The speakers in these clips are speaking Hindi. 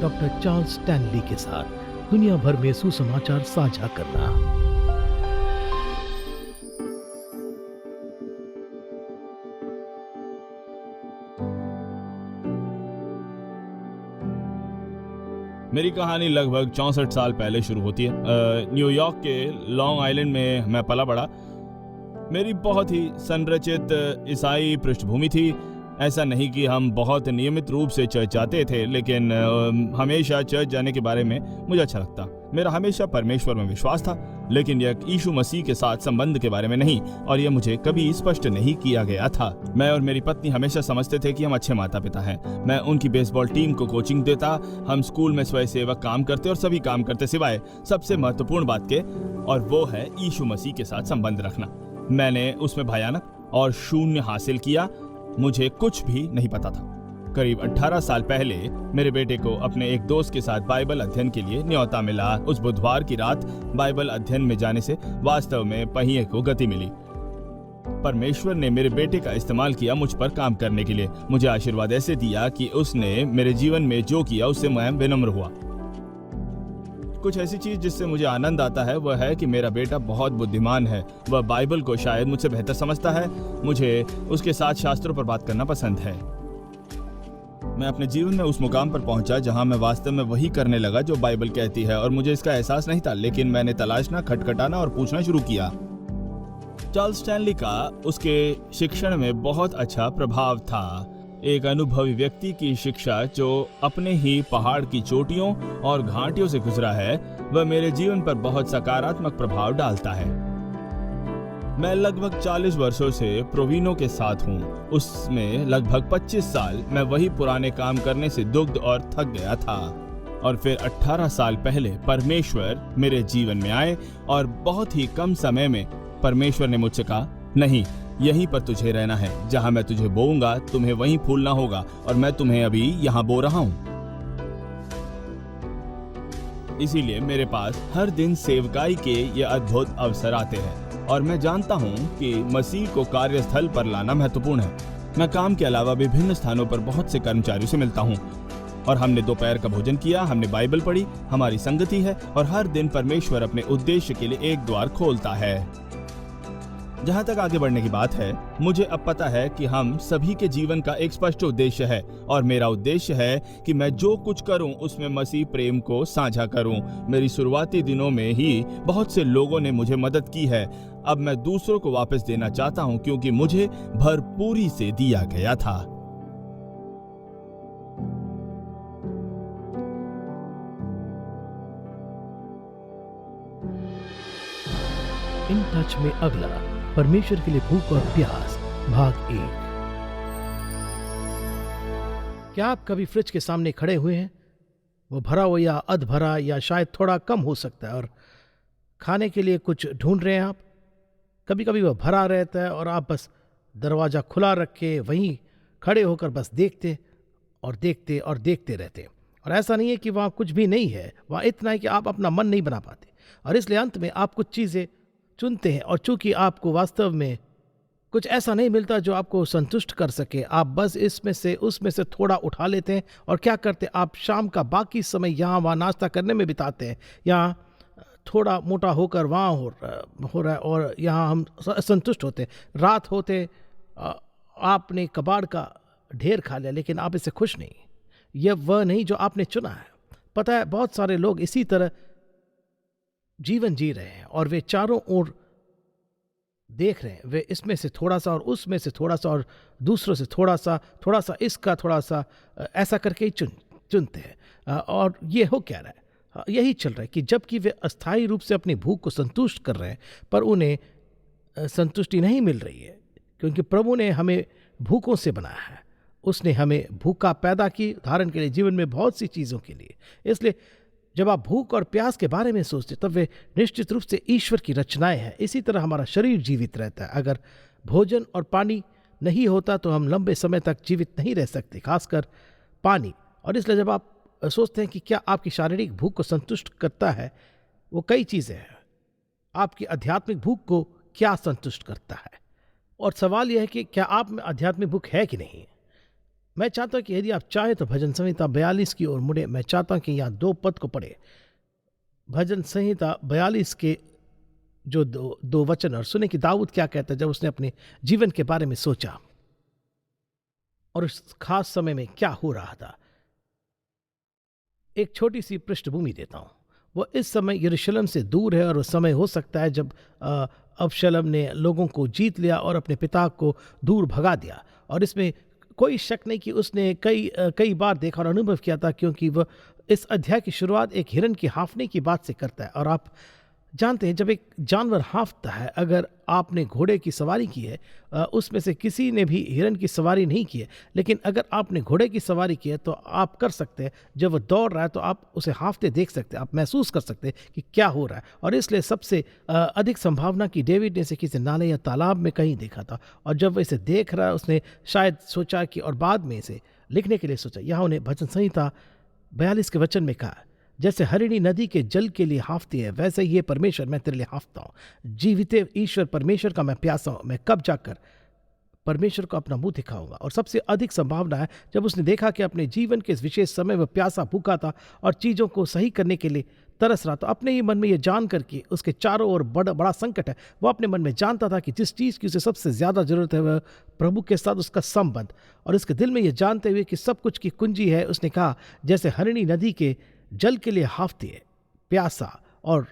डॉक्टर चार्ल्स स्टैनली के साथ दुनिया भर में सुसमाचार साझा करना। मेरी कहानी लगभग 64 साल पहले शुरू होती है। न्यूयॉर्क के लॉन्ग आइलैंड में मैं पला बड़ा। मेरी बहुत ही संरचित ईसाई पृष्ठभूमि थी। ऐसा नहीं कि हम बहुत नियमित रूप से चर्च जाते थे, लेकिन हमेशा चर्च जाने के बारे में मुझे अच्छा लगता। मेरा हमेशा परमेश्वर में विश्वास था, लेकिन यह यीशु मसीह के साथ संबंध के बारे में नहीं, और यह मुझे कभी स्पष्ट नहीं किया गया था। मैं और मेरी पत्नी हमेशा समझते थे कि हम अच्छे माता पिता हैं। मैं उनकी बेसबॉल टीम को कोचिंग देता, हम स्कूल में स्वयं सेवक काम करते और सभी काम करते सिवाय सबसे महत्वपूर्ण बात के, और वो है यीशु मसीह के साथ संबंध रखना। मैंने उसमें भयानक और शून्य हासिल किया। मुझे कुछ भी नहीं पता था। करीब 18 साल पहले मेरे बेटे को अपने एक दोस्त के साथ बाइबल अध्ययन के लिए न्योता मिला। उस बुधवार की रात बाइबल अध्ययन में जाने से वास्तव में पहिए को गति मिली। परमेश्वर ने मेरे बेटे का इस्तेमाल किया मुझ पर काम करने के लिए। मुझे आशीर्वाद ऐसे दिया कि उसने मेरे जीवन में जो किया उससे मैं विनम्र हुआ। कुछ ऐसी चीज जिससे मुझे आनंद आता है वह है कि मेरा बेटा बहुत बुद्धिमान है। वह बाइबल को शायद मुझसे बेहतर समझता है। मुझे उसके साथ शास्त्रों पर बात करना पसंद है। मैं अपने जीवन में उस मुकाम पर पहुंचा जहां मैं वास्तव में वही करने लगा जो बाइबल कहती है, और मुझे इसका एहसास नहीं था, लेकिन मैंने तलाशना, खटखटाना और पूछना शुरू किया। चार्ल्स स्टैनली का उसके शिक्षण में बहुत अच्छा प्रभाव था। एक अनुभवी व्यक्ति की शिक्षा जो अपने ही पहाड़ की चोटियों और घाटियों से गुजरा है, वह मेरे जीवन पर बहुत सकारात्मक प्रभाव डालता है। मैं लगभग 40 वर्षों से प्रोविनो के साथ हूँ। उसमें लगभग 25 साल मैं वही पुराने काम करने से दुग्ध और थक गया था, और फिर 18 साल पहले परमेश्वर मेरे जीवन में आए, और बहुत ही कम समय में परमेश्वर ने मुझसे कहा, नहीं, यहीं पर तुझे रहना है। जहां मैं तुझे बोऊंगा तुम्हें वहीं फूलना होगा, और मैं तुम्हें अभी यहां बो रहा हूं। इसीलिए मेरे पास हर दिन सेवकाई के ये अद्भुत अवसर आते हैं, और मैं जानता हूं कि मसीह को कार्यस्थल पर लाना महत्वपूर्ण है। मैं काम के अलावा विभिन्न स्थानों पर बहुत से कर्मचारियों से मिलता हूं, और हमने दोपहर का भोजन किया, हमने बाइबल पढ़ी, हमारी संगति है, और हर दिन परमेश्वर अपने उद्देश्य के लिए एक द्वार खोलता है। जहां तक आगे बढ़ने की बात है, मुझे अब पता है कि हम सभी के जीवन का एक स्पष्ट उद्देश्य है, और मेरा उद्देश्य है कि मैं जो कुछ करूं उसमें मसीह प्रेम को साझा करूं। मेरी शुरुआती दिनों में ही बहुत से लोगों ने मुझे मदद की है। अब मैं दूसरों को वापस देना चाहता हूं, क्योंकि मुझे भरपूरी से दिया गया था। इन टच में अगला परमेश्वर के लिए भूख और प्यास भाग 1। क्या आप कभी फ्रिज के सामने खड़े हुए हैं? वो भरा हो या अध भरा या शायद थोड़ा कम हो सकता है, और खाने के लिए कुछ ढूंढ रहे हैं आप। कभी कभी वह भरा रहता है और आप बस दरवाज़ा खुला रख के वहीं खड़े होकर बस देखते और देखते और देखते रहते हैं। और ऐसा नहीं है कि वहाँ कुछ भी नहीं है, वहाँ इतना है कि आप अपना मन नहीं बना पाते, और इसलिए अंत में आप कुछ चीज़ें चुनते हैं। और चूंकि आपको वास्तव में कुछ ऐसा नहीं मिलता जो आपको संतुष्ट कर सके, आप बस इसमें से उसमें से थोड़ा उठा लेते हैं, और क्या करते हैं, आप शाम का बाकी समय यहाँ वहाँ नाश्ता करने में बिताते हैं। यहाँ थोड़ा मोटा होकर वहाँ हो रहा है, और यहाँ हम संतुष्ट होते हैं। रात होते आपने कबाड़ का ढेर खा लिया, लेकिन आप इससे खुश नहीं। यह वह नहीं जो आपने चुना है। पता है, बहुत सारे लोग इसी तरह जीवन जी रहे हैं, और वे चारों ओर देख रहे हैं। वे इसमें से थोड़ा सा और उसमें से थोड़ा सा और दूसरों से थोड़ा सा इसका थोड़ा सा, ऐसा करके ही चुनते हैं। और ये हो क्या रहा है, यही चल रहा है कि जबकि वे अस्थायी रूप से अपनी भूख को संतुष्ट कर रहे हैं, पर उन्हें संतुष्टि नहीं मिल रही है, क्योंकि प्रभु ने हमें भूखों से बनाया है। उसने हमें भूखा पैदा की, उदाहरण के लिए जीवन में बहुत सी चीज़ों के लिए। इसलिए जब आप भूख और प्यास के बारे में सोचते, तब वे निश्चित रूप से ईश्वर की रचनाएं हैं। इसी तरह हमारा शरीर जीवित रहता है। अगर भोजन और पानी नहीं होता तो हम लंबे समय तक जीवित नहीं रह सकते, खासकर पानी। और इसलिए जब आप सोचते हैं कि क्या आपकी शारीरिक भूख को संतुष्ट करता है, वो कई चीज़ें हैं। आपकी आध्यात्मिक भूख को क्या संतुष्ट करता है, और सवाल यह है कि क्या आप में आध्यात्मिक भूख है कि नहीं। मैं चाहता हूं कि यदि आप चाहें तो भजन संहिता 42 की ओर मुड़े। मैं चाहता हूं कि यहाँ 2 पद को पढ़े। भजन संहिता 42 के जो दो वचन, और सुने कि दाऊद क्या कहता है जब उसने अपने जीवन के बारे में सोचा और उस खास समय में क्या हो रहा था। एक छोटी सी पृष्ठभूमि देता हूं। वो इस समय यरूशलेम से दूर है और वो समय हो सकता है जब अबशलोम ने लोगों को जीत लिया और अपने पिता को दूर भगा दिया। और इसमें कोई शक नहीं कि उसने कई बार देखा और अनुभव किया था, क्योंकि वह इस अध्याय की शुरुआत एक हिरन की हाँफने की बात से करता है। और आप जानते हैं जब एक जानवर हाँफता है, अगर आपने घोड़े की सवारी की है, उसमें से किसी ने भी हिरन की सवारी नहीं की है, लेकिन अगर आपने घोड़े की सवारी की है तो आप कर सकते हैं, जब वह दौड़ रहा है तो आप उसे हाँफते देख सकते हैं, आप महसूस कर सकते हैं कि क्या हो रहा है। और इसलिए सबसे अधिक संभावना कि डेविड ने इसे किसी नाले या तालाब में कहीं देखा था, और जब वह इसे देख रहा है उसने शायद सोचा कि, और बाद में इसे लिखने के लिए सोचा। यहाँ उन्हें भजन संहिता 42 के वचन में कहा, जैसे हरिणी नदी के जल के लिए हाँफती है, वैसे ही ये परमेश्वर मैं तेरे लिए हाँफता हूँ। जीवित ईश्वर परमेश्वर का मैं प्यासा हूँ। मैं कब जाकर परमेश्वर को अपना मुंह दिखाऊंगा। और सबसे अधिक संभावना है जब उसने देखा कि अपने जीवन के इस विशेष समय वह प्यासा भूखा था और चीज़ों को सही करने के लिए तरस रहा, तो अपने ही मन में यह जान कर कि उसके चारों ओर बड़ा संकट है, वो अपने मन में जानता था कि जिस चीज़ की उसे सबसे ज़्यादा जरूरत है वह प्रभु के साथ उसका संबंध। और इसके दिल में यह जानते हुए कि सब कुछ की कुंजी है, उसने कहा, जैसे हरिणी नदी के जल के लिए हाँफती है, प्यासा और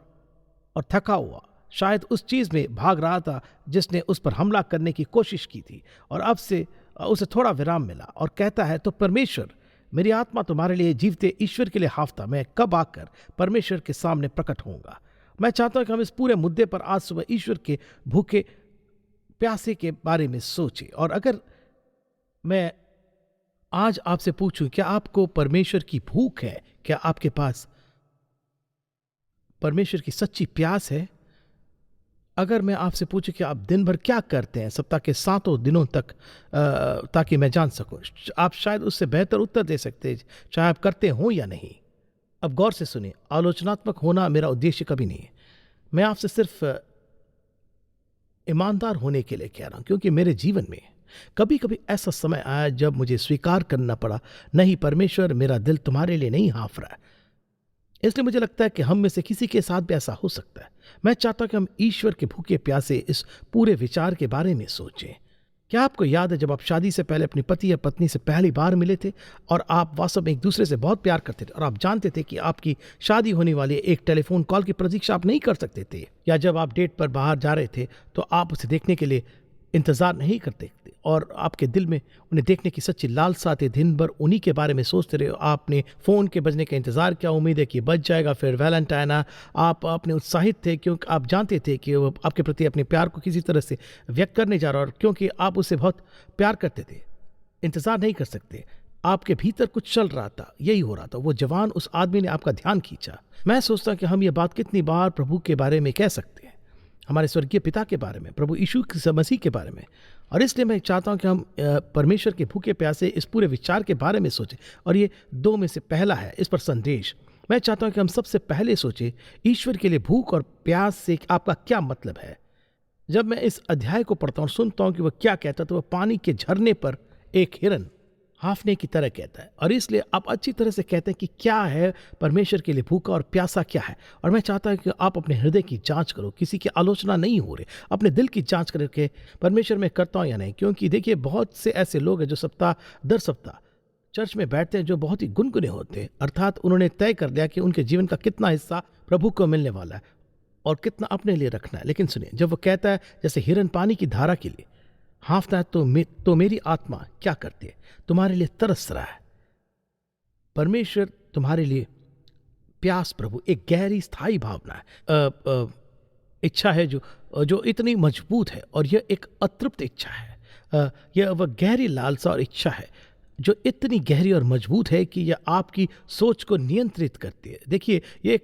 थका हुआ, शायद उस चीज़ में भाग रहा था जिसने उस पर हमला करने की कोशिश की थी, और अब से उसे थोड़ा विराम मिला। और कहता है, तो परमेश्वर, मेरी आत्मा तुम्हारे लिए जीवते ईश्वर के लिए हाँफता, मैं कब आकर परमेश्वर के सामने प्रकट होऊंगा। मैं चाहता हूं कि हम इस पूरे मुद्दे पर आज सुबह ईश्वर के भूखे प्यासे के बारे में सोचें। और अगर मैं आज आपसे पूछूं, क्या आपको परमेश्वर की भूख है? क्या आपके पास परमेश्वर की सच्ची प्यास है? अगर मैं आपसे पूछूं कि आप दिन भर क्या करते हैं सप्ताह के 7 दिनों तक, ताकि मैं जान सकूं, आप शायद उससे बेहतर उत्तर दे सकते हैं, चाहे आप करते हो या नहीं। अब गौर से सुनिए, आलोचनात्मक होना मेरा उद्देश्य कभी नहीं है। मैं आपसे सिर्फ ईमानदार होने के लिए कह रहा हूं, क्योंकि मेरे जीवन में कभी कभी ऐसा समय आया जब मुझे स्वीकार करना पड़ा, नहीं परमेश्वर, मेरा दिल तुम्हारे लिए नहीं हाँफ रहा है। इसलिए मुझे लगता है कि हम में से किसी के साथ भी ऐसा हो सकता है। मैं चाहता हूं कि हम ईश्वर के भूखे प्यासे इस पूरे विचार के बारे में सोचें। क्या आपको याद है जब आप शादी से पहले अपनी पति या पत्नी से पहली बार मिले थे और आप वास्तव में एक दूसरे से बहुत प्यार करते थे, और आप जानते थे कि आपकी शादी होने वाली एक टेलीफोन कॉल की प्रतीक्षा आप नहीं कर सकते थे, या जब आप डेट पर बाहर जा रहे थे तो आप उसे देखने के लिए इंतज़ार नहीं करते थे, और आपके दिल में उन्हें देखने की सच्ची लालसा थी, दिन भर उन्हीं के बारे में सोचते रहे। आपने फ़ोन के बजने का इंतज़ार किया, उम्मीद है कि बज जाएगा, फिर वैलेंटाइन आया। आप अपने उत्साहित थे क्योंकि आप जानते थे कि वो आपके प्रति अपने प्यार को किसी तरह से व्यक्त करने जा रहा, और क्योंकि आप उससे बहुत प्यार करते थे, इंतज़ार नहीं कर सकते, आपके भीतर कुछ चल रहा था, यही हो रहा था। वो जवान उस आदमी ने आपका ध्यान खींचा। मैं सोचता कि हम ये बात कितनी बार प्रभु के बारे में कह सकते हैं, हमारे स्वर्गीय पिता के बारे में, प्रभु यीशु मसीह के बारे में। और इसलिए मैं चाहता हूं कि हम परमेश्वर के भूखे प्यासे इस पूरे विचार के बारे में सोचें, और ये 2 में से पहला है इस पर संदेश। मैं चाहता हूं कि हम सबसे पहले सोचें, ईश्वर के लिए भूख और प्यास से आपका क्या मतलब है। जब मैं इस अध्याय को पढ़ता हूं, सुनता हूं कि वह क्या कहता है, तो वह पानी के झरने पर एक हिरन हाँफने की तरह कहता है। और इसलिए आप अच्छी तरह से कहते हैं कि क्या है परमेश्वर के लिए भूखा और प्यासा क्या है। और मैं चाहता हूं कि आप अपने हृदय की जांच करो, किसी की आलोचना नहीं हो रही, अपने दिल की जांच करके परमेश्वर में करता हूं या नहीं। क्योंकि देखिए, बहुत से ऐसे लोग हैं जो सप्ताह दर सप्ताह चर्च में बैठते हैं, जो बहुत ही गुनगुने होते हैं, अर्थात उन्होंने तय कर लिया कि उनके जीवन का कितना हिस्सा प्रभु को मिलने वाला है और कितना अपने लिए रखना है। लेकिन सुनिए, जब वो कहता है जैसे हिरन पानी की धारा के लिए हाँफता है, तो मेरी आत्मा क्या करती है, तुम्हारे लिए तरस रहा है। परमेश्वर तुम्हारे लिए प्यास, प्रभु एक गहरी स्थायी भावना है, इच्छा है जो इतनी मजबूत है, और यह एक अतृप्त इच्छा है। यह वह गहरी लालसा और इच्छा है जो इतनी गहरी और मजबूत है कि यह आपकी सोच को नियंत्रित करती है। देखिए, ये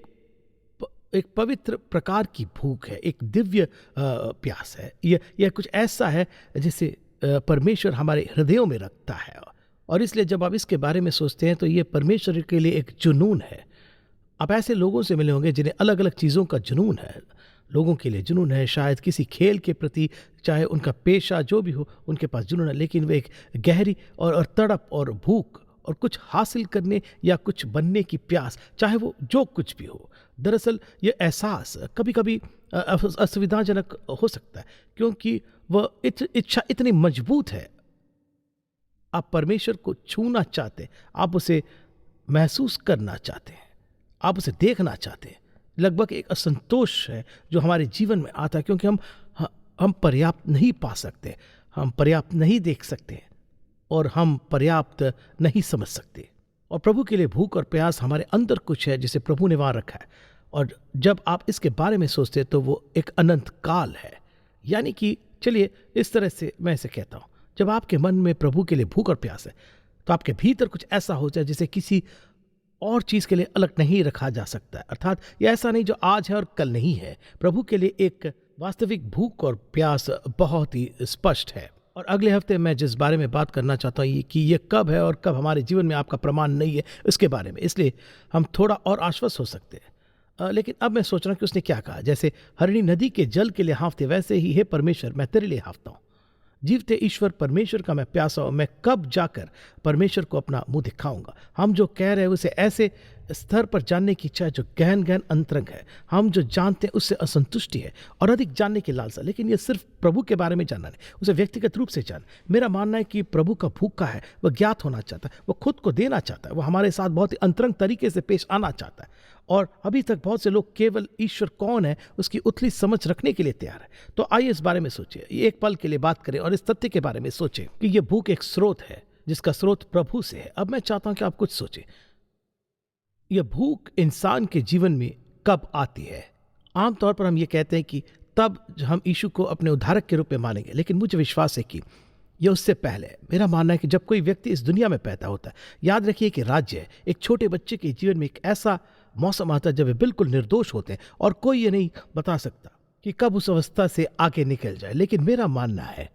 एक पवित्र प्रकार की भूख है, एक दिव्य प्यास है। यह कुछ ऐसा है जिसे परमेश्वर हमारे हृदयों में रखता है। और इसलिए जब आप इसके बारे में सोचते हैं तो ये परमेश्वर के लिए एक जुनून है। आप ऐसे लोगों से मिले होंगे जिन्हें अलग अलग चीज़ों का जुनून है। लोगों के लिए जुनून है, शायद किसी खेल के प्रति, चाहे उनका पेशा जो भी हो, उनके पास जुनून है, लेकिन वे एक गहरी और तड़प और भूख और कुछ हासिल करने या कुछ बनने की प्यास, चाहे वो जो कुछ भी हो। दरअसल ये एहसास कभी कभी असुविधाजनक हो सकता है, क्योंकि वह इच्छा इतनी मजबूत है। आप परमेश्वर को छूना चाहते हैं, आप उसे महसूस करना चाहते हैं, आप उसे देखना चाहते हैं। लगभग एक असंतोष है जो हमारे जीवन में आता है, क्योंकि हम पर्याप्त नहीं पा सकते, हम पर्याप्त नहीं देख सकते और हम पर्याप्त नहीं समझ सकते। और प्रभु के लिए भूख और प्यास हमारे अंदर कुछ है जिसे प्रभु ने वहां रखा है, और जब आप इसके बारे में सोचते तो वो एक अनंत काल है। यानी कि चलिए इस तरह से मैं इसे कहता हूं, जब आपके मन में प्रभु के लिए भूख और प्यास है तो आपके भीतर कुछ ऐसा हो जाए जिसे किसी और चीज के लिए अलग नहीं रखा जा सकता है। अर्थात ये ऐसा नहीं जो आज है और कल नहीं है। प्रभु के लिए एक वास्तविक भूख और प्यास बहुत ही स्पष्ट है। और अगले हफ्ते मैं जिस बारे में बात करना चाहता हूँ कि ये कब है और कब हमारे जीवन में आपका प्रमाण नहीं है, इसके बारे में, इसलिए हम थोड़ा और आश्वस्त हो सकते हैं। लेकिन अब मैं सोच रहा हूँ कि उसने क्या कहा। जैसे हरिणी नदी के जल के लिए हाँफते, वैसे ही हे परमेश्वर मैं तेरे लिए हाँफता हूँ। जीवते ईश्वर परमेश्वर का मैं प्यासा हूं। मैं कब जाकर परमेश्वर को अपना मुंह दिखाऊंगा। हम जो कह रहे हैं उसे ऐसे स्तर पर जानने की इच्छा है जो गहन गहन अंतरंग है। हम जो जानते हैं उससे असंतुष्टि है और अधिक जानने की लालसा। लेकिन यह सिर्फ प्रभु के बारे में जानना नहीं, उसे व्यक्तिगत रूप से जान। मेरा मानना है कि प्रभु का भूखा है, वह ज्ञात होना चाहता है, वह खुद को देना चाहता है, वह हमारे साथ बहुत ही अंतरंग तरीके से पेश आना चाहता है। और अभी तक बहुत से लोग केवल ईश्वर कौन है उसकी उथली समझ रखने के लिए तैयार है। तो आइए इस बारे में सोचिए, एक पल के लिए बात करें और इस तथ्य के बारे में सोचें कि यह भूख एक स्रोत है जिसका स्रोत प्रभु से है। अब मैं चाहता हूं कि आप कुछ सोचें, यह भूख इंसान के जीवन में कब आती है। आमतौर पर हम ये कहते हैं कि तब हम यीशु को अपने उद्धारक के रूप में मानेंगे, लेकिन मुझे विश्वास है कि यह उससे पहले है। मेरा मानना है कि जब कोई व्यक्ति इस दुनिया में पैदा होता है, याद रखिए कि राज्य है। एक छोटे बच्चे के जीवन में एक ऐसा मौसम आता है जब वे बिल्कुल निर्दोष होते हैं और कोई ये नहीं बता सकता कि कब उस अवस्था से आगे निकल जाए। लेकिन मेरा मानना है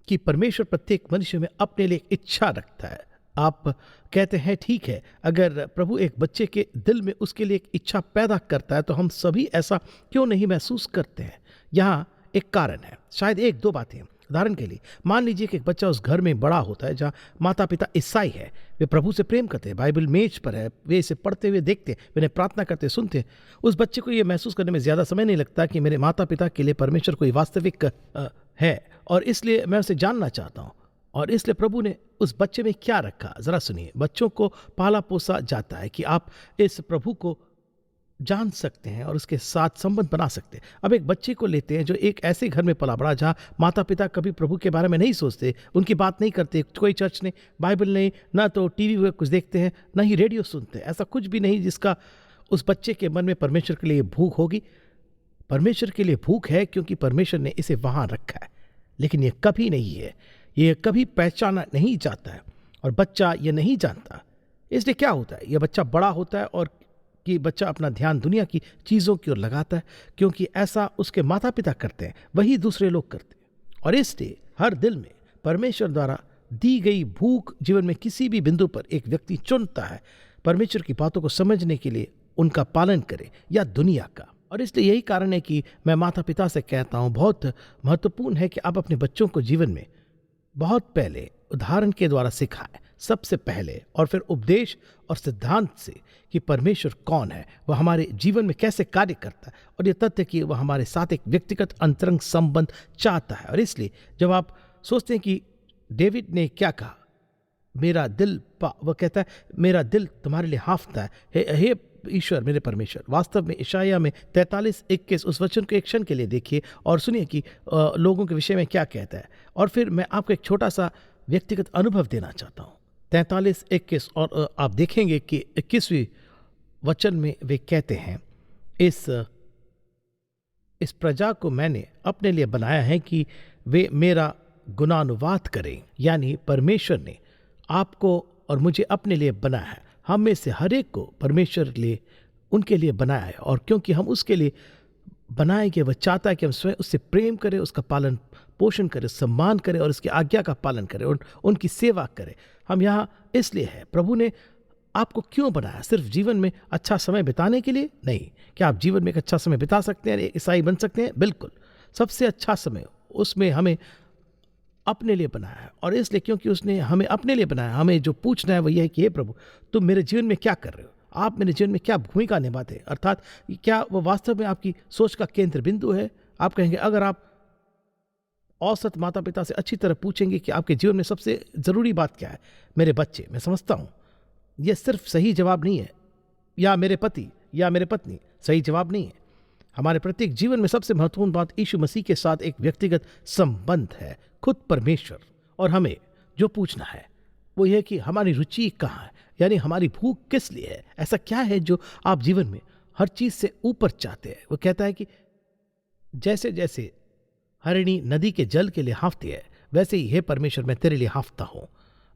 कि परमेश्वर प्रत्येक मनुष्य में अपने लिए इच्छा रखता है। आप कहते हैं ठीक है, अगर प्रभु एक बच्चे के दिल में उसके लिए एक इच्छा पैदा करता है तो हम सभी ऐसा क्यों नहीं महसूस करते हैं। यहाँ एक कारण है, शायद एक दो बातें। उदाहरण के लिए मान लीजिए कि एक बच्चा उस घर में बड़ा होता है जहाँ माता पिता ईसाई है, वे प्रभु से प्रेम करते हैं, बाइबल मेज पर है, वे इसे पढ़ते हुए देखते हैं, वे प्रार्थना करते सुनते हैं। उस बच्चे को ये महसूस करने में ज़्यादा समय नहीं लगता कि मेरे माता पिता के लिए परमेश्वर कोई वास्तविक है और इसलिए मैं उसे जानना चाहता हूँ। और इसलिए प्रभु ने उस बच्चे में क्या रखा, ज़रा सुनिए। बच्चों को पाला पोसा जाता है कि आप इस प्रभु को जान सकते हैं और उसके साथ संबंध बना सकते हैं। अब एक बच्चे को लेते हैं जो एक ऐसे घर में पला बड़ा जहाँ माता पिता कभी प्रभु के बारे में नहीं सोचते, उनकी बात नहीं करते, कोई चर्च नहीं, बाइबल नहीं, ना तो टीवी में कुछ देखते हैं, ना ही रेडियो सुनते हैं। ऐसा कुछ भी नहीं जिसका उस बच्चे के मन में परमेश्वर के लिए भूख होगी। परमेश्वर के लिए भूख है क्योंकि परमेश्वर ने इसे वहाँ रखा है, लेकिन ये कभी नहीं है, ये कभी पहचाना नहीं जाता है और बच्चा ये नहीं जानता। इसलिए क्या होता है, यह बच्चा बड़ा होता है और कि बच्चा अपना ध्यान दुनिया की चीज़ों की ओर लगाता है, क्योंकि ऐसा उसके माता पिता करते हैं, वही दूसरे लोग करते हैं। और इसलिए हर दिल में परमेश्वर द्वारा दी गई भूख जीवन में किसी भी बिंदु पर एक व्यक्ति चुनता है परमेश्वर की बातों को समझने के लिए उनका पालन करे या दुनिया का। और इसलिए यही कारण है कि मैं माता पिता से कहता हूँ, बहुत महत्वपूर्ण है कि आप अपने बच्चों को जीवन में बहुत पहले उदाहरण के द्वारा सिखाएं, सबसे पहले, और फिर उपदेश और सिद्धांत से कि परमेश्वर कौन है, वह हमारे जीवन में कैसे कार्य करता है और यह तथ्य कि वह हमारे साथ एक व्यक्तिगत अंतरंग संबंध चाहता है। और इसलिए जब आप सोचते हैं कि डेविड ने क्या कहा, मेरा दिल वह कहता है मेरा दिल तुम्हारे लिए हाँफता है, हे ईश्वर मेरे परमेश्वर। वास्तव में इशाया में 43:21 उस वचन को एक क्षण के लिए देखिए और सुनिए कि लोगों के विषय में क्या कहता है। और फिर मैं आपको एक छोटा सा व्यक्तिगत अनुभव देना चाहता हूँ। 43:21 और आप देखेंगे कि 21वें वचन में वे कहते हैं, इस प्रजा को मैंने अपने लिए बनाया है कि वे मेरा गुणानुवाद करें। यानी परमेश्वर ने आपको और मुझे अपने लिए बनाया है। हम में से हर एक को परमेश्वर लिए उनके लिए बनाया है, और क्योंकि हम उसके लिए बनाए गए, वह चाहता है कि हम स्वयं उससे प्रेम करें, उसका पालन पोषण करें, सम्मान करें और उसकी आज्ञा का पालन करें और उनकी सेवा करें। हम यहाँ इसलिए हैं, प्रभु ने आपको क्यों बनाया? सिर्फ जीवन में अच्छा समय बिताने के लिए? नहीं। क्या आप जीवन में एक अच्छा समय बिता सकते हैं, एक ईसाई बन सकते हैं? बिल्कुल। सबसे अच्छा समय उसमें हमें अपने लिए बनाया है, और इसलिए क्योंकि उसने हमें अपने लिए बनाया, हमें जो पूछना है वो ये है कि हे प्रभु, तुम मेरे जीवन में क्या कर रहे हो? आप मेरे जीवन में क्या भूमिका निभाते हैं? अर्थात क्या वो वास्तव में आपकी सोच का केंद्र बिंदु है? आप कहेंगे, अगर आप औसत माता पिता से अच्छी तरह पूछेंगे कि आपके जीवन में सबसे ज़रूरी बात क्या है, मेरे बच्चे, मैं समझता हूँ ये सिर्फ सही जवाब नहीं है, या मेरे पति या मेरे पत्नी, सही जवाब नहीं है। हमारे प्रत्येक जीवन में सबसे महत्वपूर्ण बात यीशु मसीह के साथ एक व्यक्तिगत संबंध है, खुद परमेश्वर। और हमें जो पूछना है वो यह कि हमारी रुचि कहाँ है, यानी हमारी भूख किस लिए है? ऐसा क्या है जो आप जीवन में हर चीज़ से ऊपर चाहते हैं? वो कहता है कि जैसे जैसे हरिणी नदी के जल के लिए हाँफती है, वैसे ही हे परमेश्वर मैं तेरे लिए हाँफता हूँ।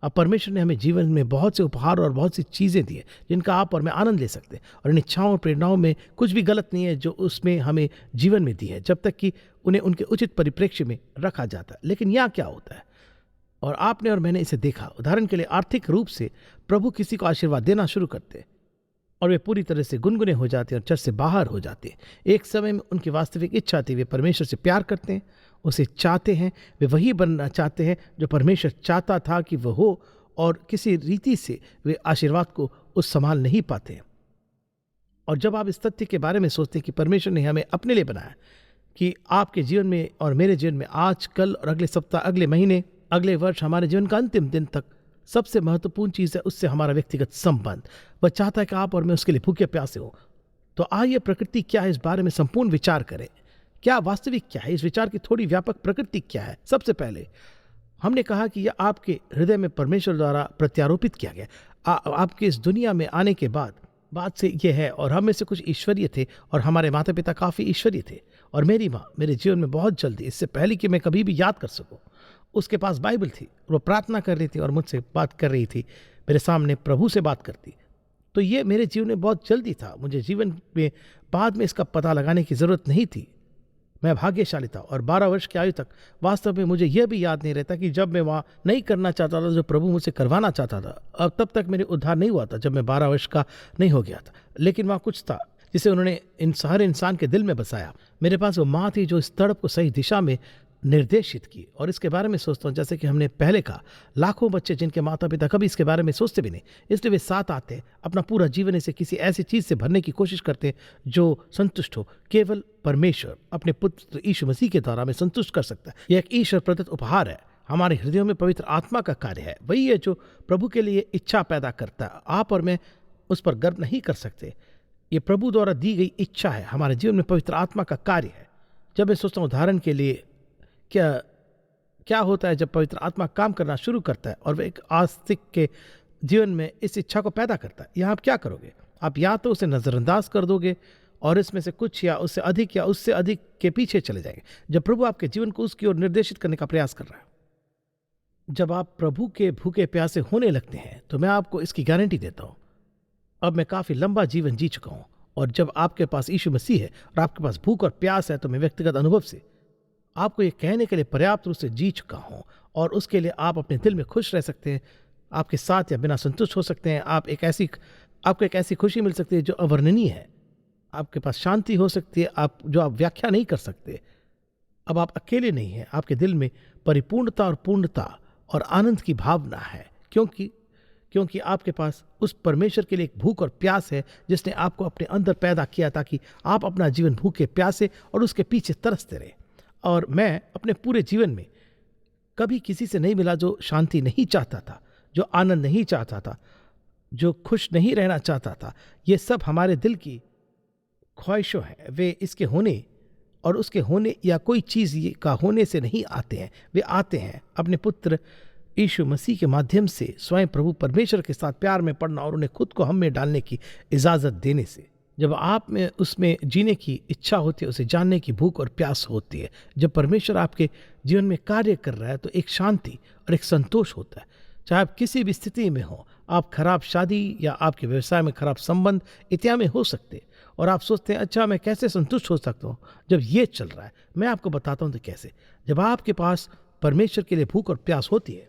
अब परमेश्वर ने हमें जीवन में बहुत से उपहार और बहुत सी चीज़ें दी है जिनका आप और मैं आनंद ले सकते हैं, और इन इच्छाओं और प्रेरणाओं में कुछ भी गलत नहीं है जो उसमें हमें जीवन में दी है, जब तक कि उन्हें उनके उचित परिप्रेक्ष्य में रखा जाता है। लेकिन यहाँ क्या होता है, और आपने और मैंने इसे देखा, उदाहरण के लिए आर्थिक रूप से प्रभु किसी को आशीर्वाद देना शुरू करते और वे पूरी तरह से गुनगुने हो जाते हैं और चर्च से बाहर हो जाते हैं। एक समय में उनकी वास्तविक इच्छा थी, वे परमेश्वर से प्यार करते हैं, उसे चाहते हैं, वे वही बनना चाहते हैं जो परमेश्वर चाहता था कि वह हो, और किसी रीति से वे आशीर्वाद को उस संभाल नहीं पाते। और जब आप इस तथ्य के बारे में सोचते हैं कि परमेश्वर ने हमें अपने लिए बनाया, कि आपके जीवन में और मेरे जीवन में आज, कल और अगले सप्ताह, अगले महीने, अगले वर्ष, हमारे जीवन का अंतिम दिन तक सबसे महत्वपूर्ण चीज़ है उससे हमारा व्यक्तिगत संबंध। वह चाहता है कि आप और मैं उसके लिए भूखे प्यासे हो। तो आइए प्रकृति क्या है इस बारे में संपूर्ण विचार करें। क्या वास्तविक क्या है, इस विचार की थोड़ी व्यापक प्रकृति क्या है? सबसे पहले हमने कहा कि यह आपके हृदय में परमेश्वर द्वारा प्रत्यारोपित किया गया। आपके इस दुनिया में आने के बाद बात से यह है, और हम में से कुछ ईश्वरीय थे और हमारे माता पिता काफ़ी ईश्वरीय थे, और मेरी माँ मेरे जीवन में बहुत जल्दी, इससे पहले कि मैं कभी भी याद कर सकूँ, उसके पास बाइबल थी, वो प्रार्थना कर रही थी और मुझसे बात कर रही थी, मेरे सामने प्रभु से बात करती। तो ये मेरे जीवन में बहुत जल्दी था, मुझे जीवन में बाद में इसका पता लगाने की ज़रूरत नहीं थी। मैं भाग्यशाली था, और 12 वर्ष की आयु तक वास्तव में मुझे यह भी याद नहीं रहता कि जब मैं वहाँ नहीं करना चाहता था जो प्रभु मुझसे करवाना चाहता था, अब तब तक मेरे उद्धार नहीं हुआ था, जब मैं 12 वर्ष का नहीं हो गया था। लेकिन वहाँ कुछ था जिसे उन्होंने हर इंसान के दिल में बसाया। मेरे पास वो माँ थी जो इस तड़प को सही दिशा में निर्देशित की। और इसके बारे में सोचता हूँ, जैसे कि हमने पहले कहा, लाखों बच्चे जिनके माता पिता कभी इसके बारे में सोचते भी नहीं, इसलिए वे साथ आते हैं, अपना पूरा जीवन इसे किसी ऐसी चीज़ से भरने की कोशिश करते हैं जो संतुष्ट हो। केवल परमेश्वर अपने पुत्र यीशु मसीह के द्वारा हमें संतुष्ट कर सकता है। यह एक ईश्वर प्रदत्त उपहार है, हमारे हृदयों में पवित्र आत्मा का कार्य है। वही है जो प्रभु के लिए इच्छा पैदा करता है। आप और मैं उस पर गर्व नहीं कर सकते, ये प्रभु द्वारा दी गई इच्छा है, हमारे जीवन में पवित्र आत्मा का कार्य है। जब मैं सोचता हूँ उदाहरण के लिए, क्या होता है जब पवित्र आत्मा काम करना शुरू करता है और वह एक आस्तिक के जीवन में इस इच्छा को पैदा करता है, यहाँ आप क्या करोगे? आप या तो उसे नज़रअंदाज कर दोगे और इसमें से कुछ या उससे अधिक के पीछे चले जाएंगे, जब प्रभु आपके जीवन को उसकी ओर निर्देशित करने का प्रयास कर रहा है। जब आप प्रभु के भूखे प्यासे होने लगते हैं तो मैं आपको इसकी गारंटी देता हूँ, अब मैं काफ़ी लंबा जीवन जी चुका हूँ, और जब आपके पास यीशु मसीह है और आपके पास भूख और प्यास है, तो मैं व्यक्तिगत अनुभव से आपको ये कहने के लिए पर्याप्त रूप से जी चुका हूँ, और उसके लिए आप अपने दिल में खुश रह सकते हैं, आपके साथ या बिना संतुष्ट हो सकते हैं। आपको एक ऐसी खुशी मिल सकती है जो अवर्णनीय है, आपके पास शांति हो सकती है जो आप व्याख्या नहीं कर सकते। अब आप अकेले नहीं हैं, आपके दिल में परिपूर्णता और पूर्णता और आनंद की भावना है, क्योंकि आपके पास उस परमेश्वर के लिए एक भूख और प्यास है जिसने आपको अपने अंदर पैदा किया ताकि आप अपना जीवन भूखे प्यासे और उसके पीछे तरसते रहे। और मैं अपने पूरे जीवन में कभी किसी से नहीं मिला जो शांति नहीं चाहता था, जो आनंद नहीं चाहता था, जो खुश नहीं रहना चाहता था। ये सब हमारे दिल की ख्वाहिशों हैं, वे इसके होने और उसके होने या कोई चीज़ का होने से नहीं आते हैं, वे आते हैं अपने पुत्र यीशु मसीह के माध्यम से, स्वयं प्रभु परमेश्वर के साथ प्यार में पड़ना और उन्हें खुद को हम में डालने की इजाज़त देने से। जब आप में उसमें जीने की इच्छा होती है, उसे जानने की भूख और प्यास होती है, जब परमेश्वर आपके जीवन में कार्य कर रहा है तो एक शांति और एक संतोष होता है। चाहे आप किसी भी स्थिति में हो, आप खराब शादी या आपके व्यवसाय में खराब संबंध इत्यादि में हो सकते, और आप सोचते हैं अच्छा मैं कैसे संतुष्ट हो सकता हूँ जब ये चल रहा है। मैं आपको बताता हूँ तो कैसे। जब आपके पास परमेश्वर के लिए भूख और प्यास होती है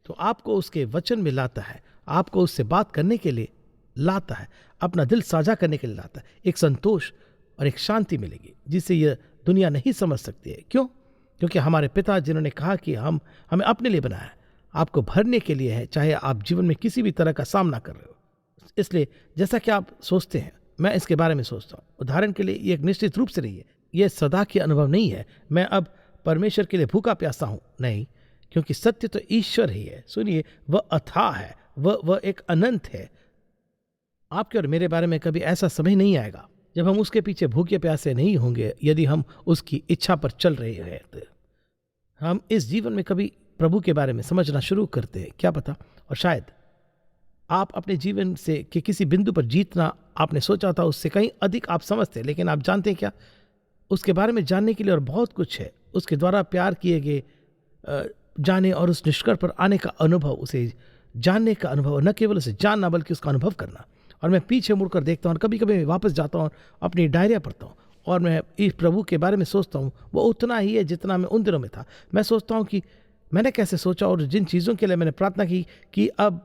तो आपको उसके वचन में लाता है आपको उससे बात करने के लिए लाता है, अपना दिल साझा करने के लिए लाता है। एक संतोष और एक शांति मिलेगी जिसे यह दुनिया नहीं समझ सकती है। क्यों? क्योंकि हमारे पिता जिन्होंने कहा कि हमें अपने लिए बनाया है, आपको भरने के लिए है, चाहे आप जीवन में किसी भी तरह का सामना कर रहे हो। इसलिए जैसा कि आप सोचते हैं, मैं इसके बारे में सोचता हूँ। उदाहरण के लिए ये एक निश्चित रूप से नहीं है, यह सदा की अनुभव नहीं है मैं अब परमेश्वर के लिए भूखा प्यासा हूँ, नहीं, क्योंकि सत्य तो ईश्वर ही है। सुनिए, वह अथाह है, वह एक अनंत है। आपके और मेरे बारे में कभी ऐसा समय नहीं आएगा जब हम उसके पीछे भूखे प्यासे नहीं होंगे। यदि हम उसकी इच्छा पर चल रहे हैं तो हम इस जीवन में कभी प्रभु के बारे में समझना शुरू करते हैं, क्या पता। और शायद आप अपने जीवन से के किसी बिंदु पर जीतना आपने सोचा था, उससे कहीं अधिक आप समझते हैं। लेकिन आप जानते हैं क्या, उसके बारे में जानने के लिए और बहुत कुछ है। उसके द्वारा प्यार किए गए जाने और उस निष्कर्ष पर आने का अनुभव, उसे जानने का अनुभव, न केवल उसे जानना बल्कि उसका अनुभव करना। और मैं पीछे मुड़कर देखता हूँ और कभी कभी मैं वापस जाता हूँ, अपनी डायरिया पढ़ता हूँ और मैं इस प्रभु के बारे में सोचता हूँ। वो उतना ही है जितना मैं उन दिनों में था। मैं सोचता हूँ कि मैंने कैसे सोचा और जिन चीज़ों के लिए मैंने प्रार्थना की कि अब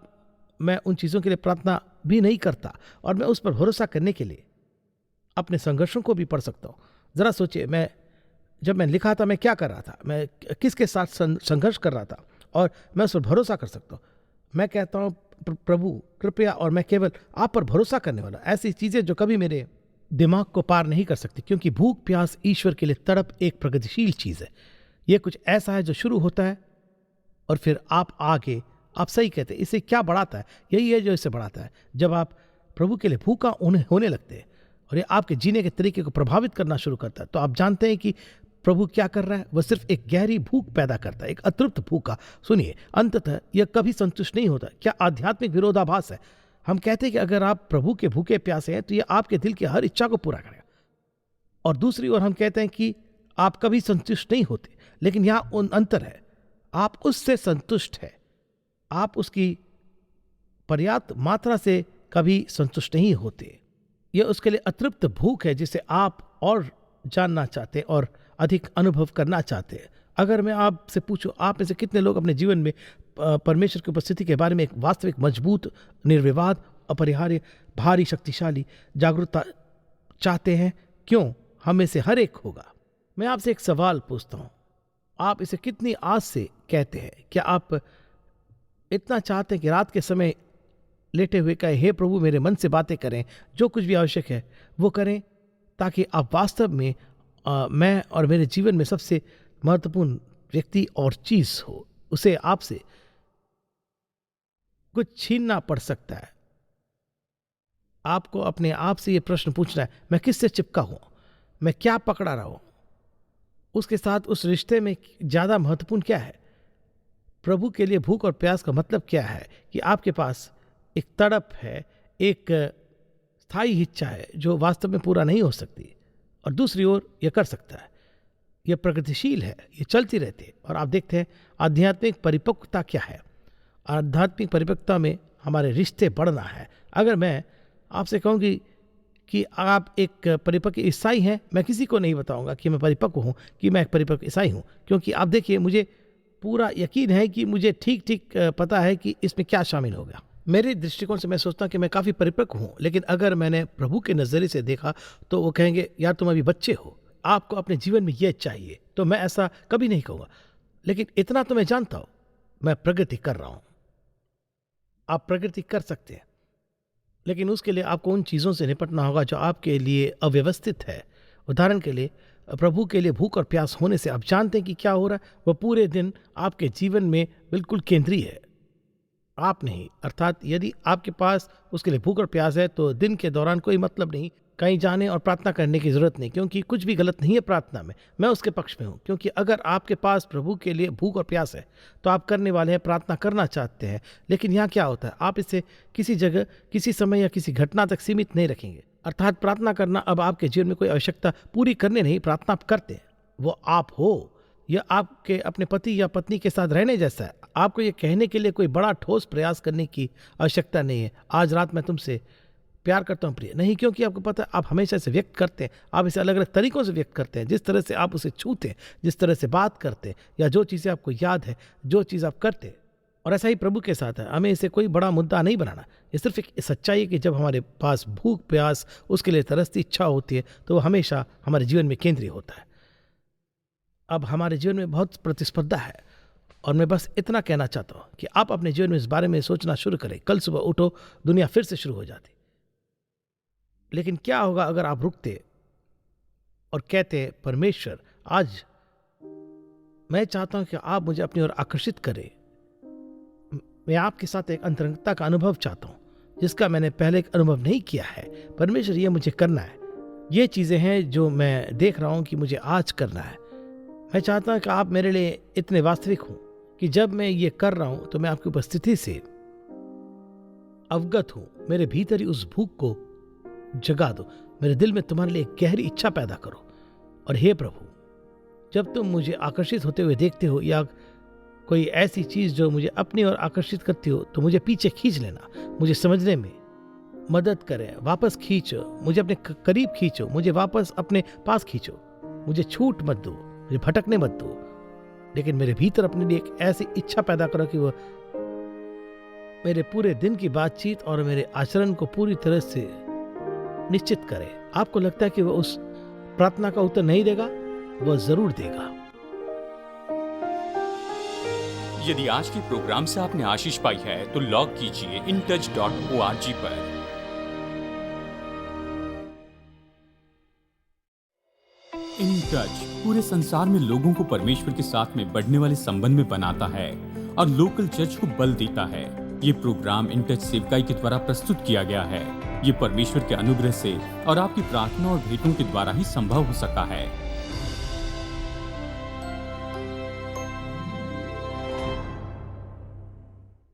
मैं उन चीज़ों के लिए प्रार्थना भी नहीं करता और मैं उस पर भरोसा करने के लिए अपने संघर्षों को भी पढ़ सकता हूँ। ज़रा सोचिए, जब मैं लिखा था मैं क्या कर रहा था, मैं किसके साथ संघर्ष कर रहा था और मैं उस पर भरोसा कर सकता हूँ। मैं कहता हूँ प्रभु कृपया, और मैं केवल आप पर भरोसा करने वाला। ऐसी चीज़ें जो कभी मेरे दिमाग को पार नहीं कर सकती, क्योंकि भूख प्यास ईश्वर के लिए तड़प एक प्रगतिशील चीज़ है। ये कुछ ऐसा है जो शुरू होता है और फिर आप सही कहते हैं, इसे क्या बढ़ाता है? यही है जो इसे बढ़ाता है। जब आप प्रभु के लिए भूखा होने लगते हैं और ये आपके जीने के तरीके को प्रभावित करना शुरू करता है, तो आप जानते हैं कि प्रभु क्या कर रहा है। वह सिर्फ एक गहरी भूख पैदा करता है, एक अतृप्त भूखा। सुनिए, अंततः यह कभी संतुष्ट नहीं होता। क्या आध्यात्मिक विरोधाभास है। हम कहते हैं कि अगर आप प्रभु के भूखे प्यासे हैं तो यह आपके दिल की हर इच्छा को पूरा करेगा, और दूसरी ओर हम कहते हैं कि आप कभी संतुष्ट नहीं होते। लेकिन यहाँ अंतर है, आप उससे संतुष्ट है, आप उसकी पर्याप्त मात्रा से कभी संतुष्ट नहीं होते। यह उसके लिए अतृप्त भूख है जिसे आप और जानना चाहते और अधिक अनुभव करना चाहते हैं। अगर मैं आपसे पूछूं, आप में से कितने लोग अपने जीवन में परमेश्वर की उपस्थिति के बारे में एक वास्तविक, मजबूत, निर्विवाद, अपरिहार्य, भारी, शक्तिशाली जागरूकता चाहते हैं? क्यों? हम में से हर एक होगा। मैं आपसे एक सवाल पूछता हूं, आप इसे कितनी आस से कहते हैं? क्या आप इतना चाहते हैं कि रात के समय लेटे हुए कहे, हे प्रभु मेरे मन से बातें करें, जो कुछ भी आवश्यक है वो करें, ताकि आप वास्तव में मैं और मेरे जीवन में सबसे महत्वपूर्ण व्यक्ति और चीज हो, उसे आपसे कुछ छीनना पड़ सकता है। आपको अपने आप से ये प्रश्न पूछना है, मैं किससे चिपका हूं, मैं क्या पकड़ा रहा हूं, उसके साथ उस रिश्ते में ज्यादा महत्वपूर्ण क्या है? प्रभु के लिए भूख और प्यास का मतलब क्या है? कि आपके पास एक तड़प है, एक स्थायी इच्छा है जो वास्तव में पूरा नहीं हो सकती, और दूसरी ओर यह कर सकता है। यह प्रगतिशील है, ये चलती रहती है। और आप देखते हैं आध्यात्मिक परिपक्वता क्या है। आध्यात्मिक परिपक्वता में हमारे रिश्ते बढ़ना है। अगर मैं आपसे कहूँगी कि आप एक परिपक्व ईसाई हैं, मैं किसी को नहीं बताऊंगा कि मैं परिपक्व हूँ, कि मैं एक परिपक्व ईसाई हूँ, क्योंकि आप देखिए, मुझे पूरा यकीन है कि मुझे ठीक ठीक पता है कि इसमें क्या शामिल होगा। मेरे दृष्टिकोण से मैं सोचता हूँ कि मैं काफ़ी परिपक्व हूँ, लेकिन अगर मैंने प्रभु के नज़रिए से देखा तो वो कहेंगे, यार तुम अभी बच्चे हो, आपको अपने जीवन में ये चाहिए। तो मैं ऐसा कभी नहीं कहूँगा, लेकिन इतना तो मैं जानता हूँ, मैं प्रगति कर रहा हूँ। आप प्रगति कर सकते हैं, लेकिन उसके लिए आपको उन चीज़ों से निपटना होगा जो आपके लिए अव्यवस्थित है। उदाहरण के लिए, प्रभु के लिए भूख और प्यास होने से आप जानते हैं कि क्या हो रहा है, वह पूरे दिन आपके जीवन में बिल्कुल केंद्रीय है, आप नहीं। अर्थात यदि आपके पास उसके लिए भूख और प्यास है तो दिन के दौरान कोई मतलब नहीं कहीं जाने और प्रार्थना करने की जरूरत नहीं, क्योंकि कुछ भी गलत नहीं है प्रार्थना में। मैं उसके पक्ष में हूँ, क्योंकि अगर आपके पास प्रभु के लिए भूख और प्यास है तो आप करने वाले हैं, प्रार्थना करना चाहते हैं। लेकिन यहाँ क्या होता है, आप इसे किसी जगह, किसी समय या किसी घटना तक सीमित नहीं रखेंगे। अर्थात प्रार्थना करना अब आपके जीवन में कोई आवश्यकता पूरी करने नहीं, प्रार्थना आप करते हैं, वो आप हो। यह आपके अपने पति या पत्नी के साथ रहने जैसा है। आपको ये कहने के लिए कोई बड़ा ठोस प्रयास करने की आवश्यकता नहीं है, आज रात मैं तुमसे प्यार करता हूँ प्रिय, नहीं, क्योंकि आपको पता है आप हमेशा इसे व्यक्त करते हैं। आप इसे अलग अलग तरीकों से व्यक्त करते हैं, जिस तरह से आप उसे छूते हैं, जिस तरह से बात करते हैं, या जो चीज़ें आपको याद है, जो चीज़ आप करते हैं, और ऐसा ही प्रभु के साथ है। हमें इसे कोई बड़ा मुद्दा नहीं बनाना। ये सिर्फ एक सच्चाई है कि जब हमारे पास भूख प्यास, उसके लिए तरसती इच्छा होती है, तो वो हमेशा हमारे जीवन में केंद्रीय होता है। अब हमारे जीवन में बहुत प्रतिस्पर्धा है, और मैं बस इतना कहना चाहता हूँ कि आप अपने जीवन में इस बारे में सोचना शुरू करें। कल सुबह उठो, दुनिया फिर से शुरू हो जाती। लेकिन क्या होगा अगर आप रुकते और कहते, परमेश्वर आज मैं चाहता हूं कि आप मुझे अपनी ओर आकर्षित करें। मैं आपके साथ एक अंतरंगता का अनुभव चाहता हूं, जिसका मैंने पहले एक अनुभव नहीं किया है। परमेश्वर, ये मुझे करना है। ये चीज़ें हैं जो मैं देख रहा हूं कि मुझे आज करना है। मैं चाहता हूं कि आप मेरे लिए इतने वास्तविक हों कि जब मैं ये कर रहा हूं तो मैं आपकी उपस्थिति से अवगत हूं। मेरे भीतर ही उस भूख को जगा दो। मेरे दिल में तुम्हारे लिए एक गहरी इच्छा पैदा करो। और हे प्रभु, जब तुम मुझे आकर्षित होते हुए देखते हो या कोई ऐसी चीज़ जो मुझे अपनी ओर आकर्षित करती हो, तो मुझे पीछे खींच लेना। मुझे समझने में मदद करें। वापस खींचो, मुझे अपने करीब खींचो, मुझे वापस अपने पास खींचो। मुझे छूट मत दो, मुझे भटकने मत दो, लेकिन मेरे भीतर अपने लिए एक ऐसी इच्छा पैदा करो कि वो मेरे पूरे दिन की बातचीत और मेरे आचरण को पूरी तरह से निश्चित करे। आपको लगता है कि वो उस प्रार्थना का उत्तर नहीं देगा? वह जरूर देगा। यदि आज के प्रोग्राम से आपने आशीष पाई है तो लॉग कीजिए intouch.org पर। इन टच पूरे संसार में लोगों को परमेश्वर के साथ में बढ़ने वाले संबंध में बनाता है और लोकल चर्च को बल देता है। ये प्रोग्राम इन टच सेवकाई के द्वारा प्रस्तुत किया गया है। ये परमेश्वर के अनुग्रह से और आपकी प्रार्थना और भेंटों के द्वारा ही संभव हो सका है।